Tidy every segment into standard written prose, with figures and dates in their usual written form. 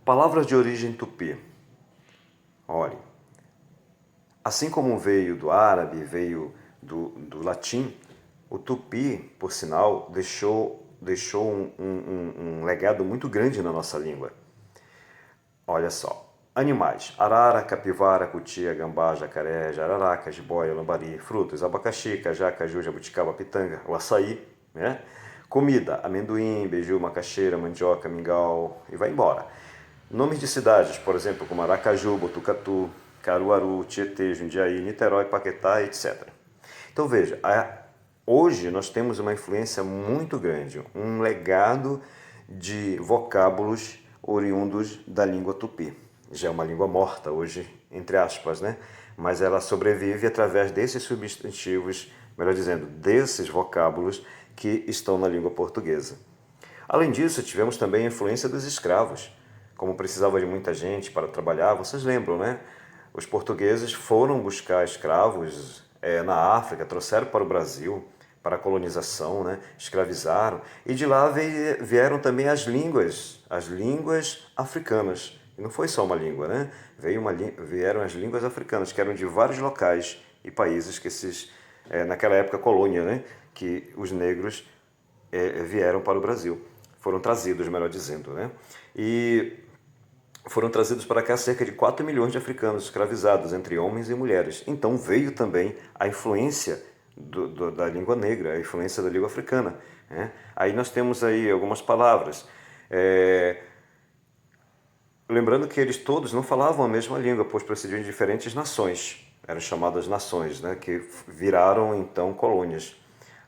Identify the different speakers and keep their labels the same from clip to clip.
Speaker 1: Palavras de origem tupi. Olhe, assim como veio do árabe, veio do latim, o tupi, por sinal, deixou um legado muito grande na nossa língua. Olha só. Animais: arara, capivara, cutia, gambá, jacaré, jararaca, jiboia, lambari. Frutos: abacaxi, cajá, caju, jabuticaba, pitanga, o açaí, né? Comida: amendoim, beiju, macaxeira, mandioca, mingau e vai embora. Nomes de cidades, por exemplo, como Aracaju, Botucatu, Caruaru, Tietê, Jundiaí, Niterói, Paquetá, etc. Então veja, hoje nós temos uma influência muito grande, um legado de vocábulos oriundos da língua tupi. Já é uma língua morta hoje, entre aspas, né? Mas ela sobrevive através desses substantivos, melhor dizendo, desses vocábulos que estão na língua portuguesa. Além disso, tivemos também a influência dos escravos. Como precisava de muita gente para trabalhar, vocês lembram, né? Os portugueses foram buscar escravos na África, trouxeram para o Brasil, para a colonização, né? Escravizaram. E de lá vieram também as línguas africanas. E não foi só uma língua, né? Vieram as línguas africanas, que eram de vários locais e países que naquela época, colônia, né? Que os negros vieram para o Brasil. Foram trazidos, melhor dizendo, né? E foram trazidos para cá cerca de 4 milhões de africanos escravizados, entre homens e mulheres. Então veio também a influência da língua negra, a influência da língua africana, né? Aí nós temos aí algumas palavras. Lembrando que eles todos não falavam a mesma língua, pois procediam de diferentes nações. Eram chamadas nações, né? Que viraram então colônias.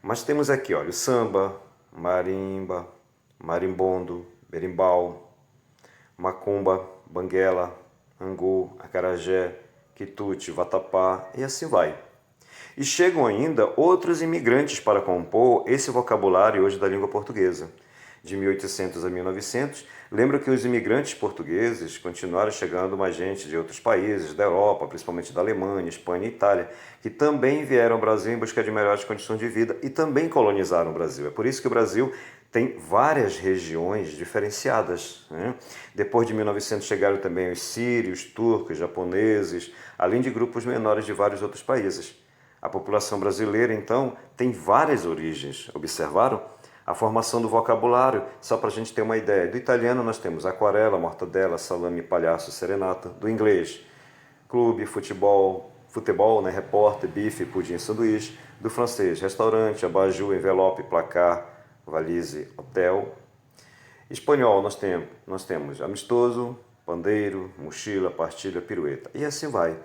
Speaker 1: Mas temos aqui, olha, o samba, marimba, marimbondo, berimbau, macumba, banguela, angu, acarajé, quitute, vatapá e assim vai. E chegam ainda outros imigrantes para compor esse vocabulário hoje da língua portuguesa. De 1800 a 1900, lembro que os imigrantes portugueses continuaram chegando mais gente de outros países, da Europa, principalmente da Alemanha, Espanha e Itália, que também vieram ao Brasil em busca de melhores condições de vida e também colonizaram o Brasil. É por isso que o Brasil tem várias regiões diferenciadas, né? Depois de 1900 chegaram também os sírios, turcos, japoneses, além de grupos menores de vários outros países. A população brasileira, então, tem várias origens, observaram? A formação do vocabulário, só para a gente ter uma ideia. Do italiano nós temos aquarela, mortadela, salame, palhaço, serenata. Do inglês, clube, futebol, né, repórter, bife, pudim, sanduíche. Do francês, restaurante, abajur, envelope, placar, valise, hotel. Espanhol nós temos amistoso, pandeiro, mochila, partilha, pirueta. E assim vai.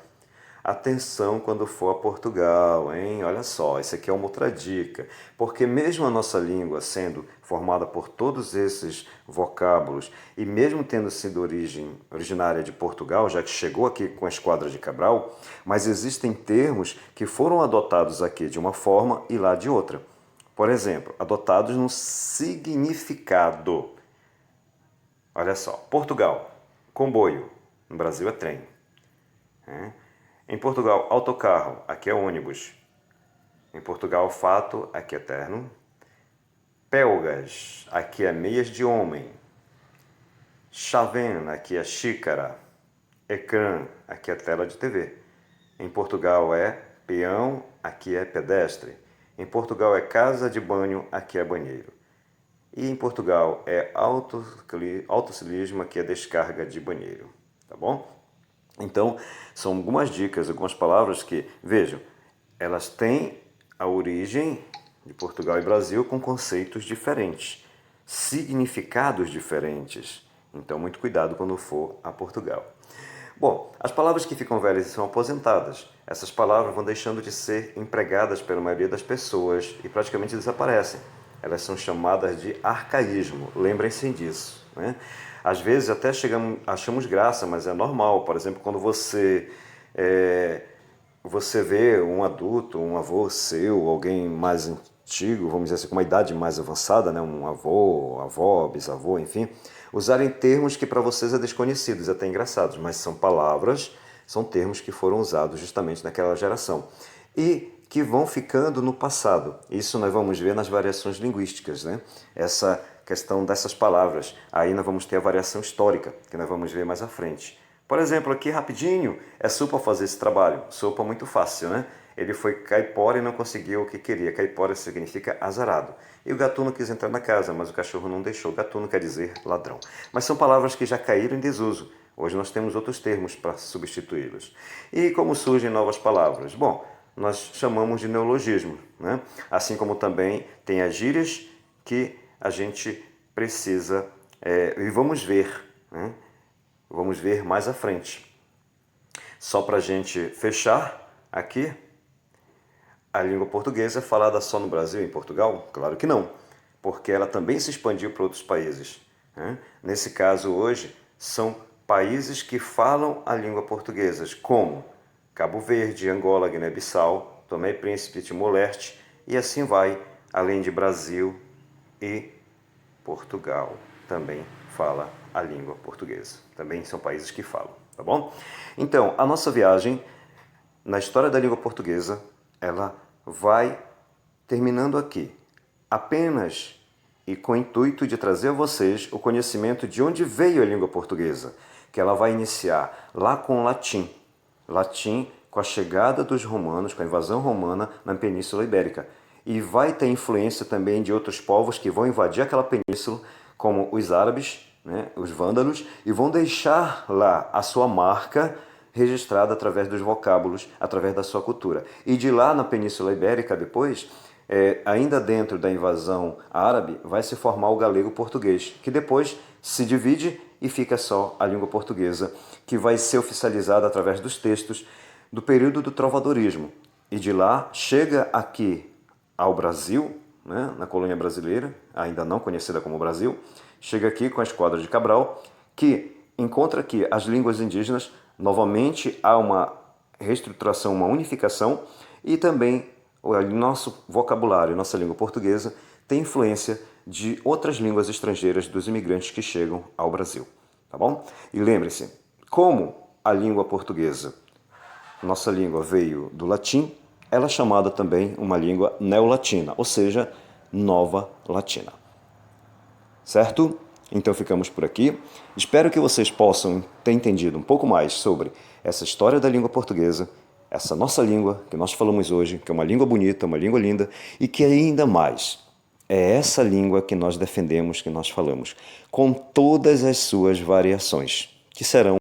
Speaker 1: Atenção quando for a Portugal, hein? Olha só, isso aqui é uma outra dica. Porque mesmo a nossa língua sendo formada por todos esses vocábulos e mesmo tendo sido originária de Portugal, já que chegou aqui com a Esquadra de Cabral, mas existem termos que foram adotados aqui de uma forma e lá de outra. Por exemplo, adotados no significado. Olha só, Portugal, comboio, no Brasil é trem. Em Portugal, autocarro, aqui é ônibus. Em Portugal, fato, aqui é terno. Pelgas, aqui é meias de homem. Chaven, aqui é xícara. Ecrã, aqui é tela de TV. Em Portugal é peão, aqui é pedestre. Em Portugal é casa de banho, aqui é banheiro. E em Portugal é autocilismo, aqui é descarga de banheiro. Tá bom? Então, são algumas dicas, algumas palavras que, vejam, elas têm a origem de Portugal e Brasil com conceitos diferentes, significados diferentes. Então, muito cuidado quando for a Portugal. Bom, as palavras que ficam velhas e são aposentadas, essas palavras vão deixando de ser empregadas pela maioria das pessoas e praticamente desaparecem. Elas são chamadas de arcaísmo, lembrem-se disso, né? Às vezes até achamos graça, mas é normal. Por exemplo, quando você vê um adulto, um avô seu, alguém mais antigo, vamos dizer assim, com uma idade mais avançada, né? Um avô, avó, bisavô, enfim, usarem termos que para vocês é desconhecidos, até engraçados, mas são palavras, são termos que foram usados justamente naquela geração. E que vão ficando no passado. Isso nós vamos ver nas variações linguísticas, né? Essa questão dessas palavras. Aí nós vamos ter a variação histórica, que nós vamos ver mais à frente. Por exemplo, aqui rapidinho, é Supa fazer esse trabalho. Sopa muito fácil, né? Ele foi caipora e não conseguiu o que queria. Caipora significa azarado. E o gatuno quis entrar na casa, mas o cachorro não deixou. Gatuno quer dizer ladrão. Mas são palavras que já caíram em desuso. Hoje nós temos outros termos para substituí-los. E como surgem novas palavras? Bom, nós chamamos de neologismo, né? Assim como também tem as gírias que a gente precisa, e vamos ver, né? Vamos ver mais à frente. Só para a gente fechar aqui, a língua portuguesa é falada só no Brasil e em Portugal? Claro que não, porque ela também se expandiu para outros países, né? Nesse caso hoje, são países que falam a língua portuguesa, como Cabo Verde, Angola, Guiné-Bissau, Tomé e Príncipe, Timor-Leste, e assim vai, além de Brasil e Portugal também fala a língua portuguesa. Também são países que falam, tá bom? Então, a nossa viagem na história da língua portuguesa, ela vai terminando aqui. Apenas e com o intuito de trazer a vocês o conhecimento de onde veio a língua portuguesa, que ela vai iniciar lá com o latim. Latim com a chegada dos romanos, com a invasão romana na Península Ibérica. E vai ter influência também de outros povos que vão invadir aquela península, como os árabes, né, os vândalos, e vão deixar lá a sua marca registrada através dos vocábulos, através da sua cultura. E de lá na Península Ibérica, depois, ainda dentro da invasão árabe, vai se formar o galego-português, que depois se divide e fica só a língua portuguesa, que vai ser oficializada através dos textos do período do trovadorismo. E de lá chega aqui ao Brasil, né, na colônia brasileira, ainda não conhecida como Brasil, chega aqui com a Esquadra de Cabral, que encontra aqui as línguas indígenas. Novamente há uma reestruturação, uma unificação, e também o nosso vocabulário, nossa língua portuguesa, tem influência de outras línguas estrangeiras dos imigrantes que chegam ao Brasil, tá bom? E lembre-se, como a língua portuguesa, nossa língua veio do latim, ela é chamada também uma língua neolatina, ou seja, nova latina. Certo? Então ficamos por aqui. Espero que vocês possam ter entendido um pouco mais sobre essa história da língua portuguesa, essa nossa língua que nós falamos hoje, que é uma língua bonita, uma língua linda, e que ainda mais é essa língua que nós defendemos, que nós falamos, com todas as suas variações, que serão